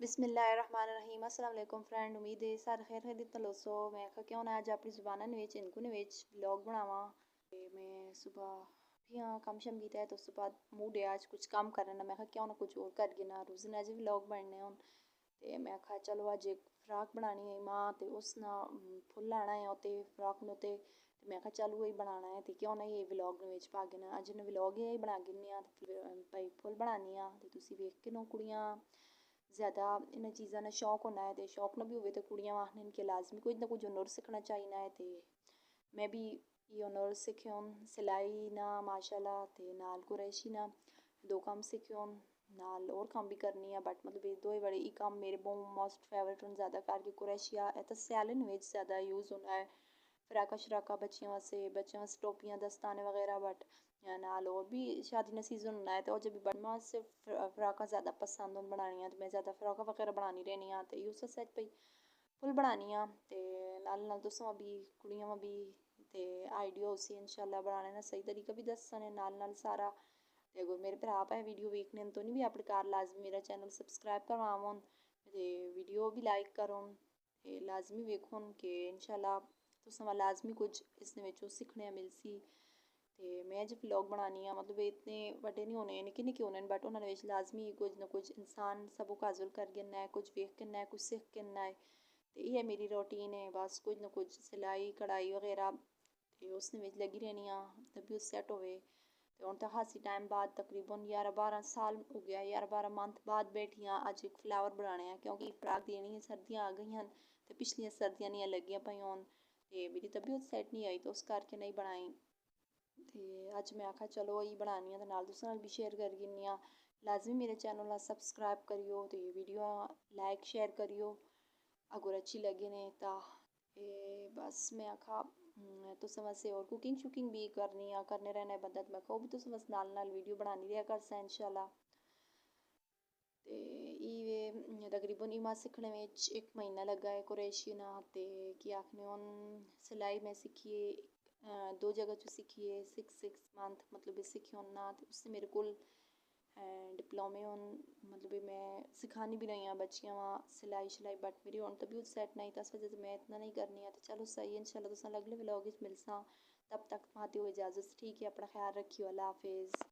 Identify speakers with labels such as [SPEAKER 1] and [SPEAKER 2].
[SPEAKER 1] बिस्मिल्लाहिर्रहमानिर्रहीम अस्सलाम वालेकुम फ्रेंड। उम्मीद है सारे खैर खैरियत तो लोसो मैं आखा क्यों ना अज अपनी जुबाना इनको व्लॉग बनावा। मैं सुबह भी हाँ कम शम किया है तो उसके बाद मूड है आज कुछ काम करने ना। मैं आखा क्यों ना कुछ और कर गिना रोज़ दिन अज व्लॉग बनने हूँ। तो मैं आखा चलो अज एक फ्राक बनानी है माँ तो उस ना फुल लाना है उत्ते फ्राक में उत्ते। मैं आखा चल वही बनाना है तो क्यों ना ये व्लॉग पा गिना अज ने व्लॉग ही बना गिनी भाई फुल बनानी आ तो तुम वेख के नो कुड़ियाँ ज़्यादा इन चीज़ों का शौक होना है तो शौक ना भी हो तो कुड़ियाँ आखन कि लाजमी कुछ ना कुछ हुनर सीखना चाहिए है। तो मैं भी ये हुनर सीखे सिलाई ना माशाल्लाह तो नाल कुरैशी ना दो काम सीखे नाल और काम भी करनी है बट मतलब ये दो ही बड़े ई काम मेरे बहुत मोस्ट फेवरेट हूँ ज़्यादा करके कुरैशिया तो सैलन में ज़्यादा यूज़ होना है फ्राका शराका बच्चियों वास्ते टोपियाँ दस्ताने वगैरह बट नाल और भी शादी का सीजन होना है तो जब भी बड़ी से फ्राका ज़्यादा पसंद होन बनानियां तो मैं ज़्यादा फ्राका वगैरह बनानी रहनी हाँ तो यूस सच पई फुल बनानी हाँ तो नाल तुसां भी कुड़ियां भी तो आइडिया उसी इंशाल्लाह बनाने का सही तरीका भी दसने नाल सारा तो अगर मेरे भरा भाएं वीडियो वेखने तो नहीं भी अपने घर लाजमी मेरा चैनल सबसक्राइब करवाओ तो वीडियो भी लाइक करो तो लाजमी वेखो कि इंशाल्लाह तुसां लाजमी कुछ इस सीखने मिलसी। तो मैं जो व्लॉग बनानी है मतलब इतने बड़े नहीं होने निक्के निक्के होने बट उन्होंने लाजमी कुछ ना कुछ इंसान सबको काजुल कर गिनना है कुछ वेख किन्ना है कुछ सीख किन्ना है। तो ये मेरी रूटीन है बस कुछ ना कुछ सिलाई कढ़ाई वगैरह तो उसने लगी रहनी हाँ तभी उस सैट होवे। तो हम तो खासी टाइम बाद तकरीबन 11-12 साल हो गया 11-12 मंथ बाद बैठी हाँ अज एक फ्लावर बनाने हैं क्योंकि फ्राक देनी है सर्दियाँ आ गई हैं तो पिछलियाँ सर्दियाँ नहीं लगियां पई होन तो मेरी तबीयत सैट नहीं आई तो उस करके नहीं बनाई। तो अज मैं आखा चलो यही बनानी है तो नाल तुसां भी शेयर कर गिनी हाँ लाजमी मेरे चैनल सबसक्राइब करियो तो ये वीडियो लाइक शेयर करियो अगर अच्छी लगे ने तो बस मैं आखा तुसां वास्ते और कुकिंग शुकिंग भी करनी है करने रहना है बंदा तो मैं भी तुसां वास्ते नाल वीडियो बनानी रहा करसा इंशाल्लाह। तो ये तकरीबन इमा सीखने में एक महीना लगा है कुरैशी ना तो कि आखने सिलाई में सीखिए दो जगह तो सीखिए 6 मंथ मतलब सीखी ना तो उससे मेरे को डिप्लोमे मतलब मैं सिखानी भी रही हाँ बच्चियाँ वहाँ सिलाई शिलाई बट मेरी हूँ तबीयत सैट नहीं तो इस वजह से मैं इतना नहीं करनी है तो चलो सही है इंशाल्लाह तुसां अगले व्लॉग मिलसा तब तक पाती हुई इजाज़त ठीक है अपना ख्याल रखियो अल्लाह हाफिज़।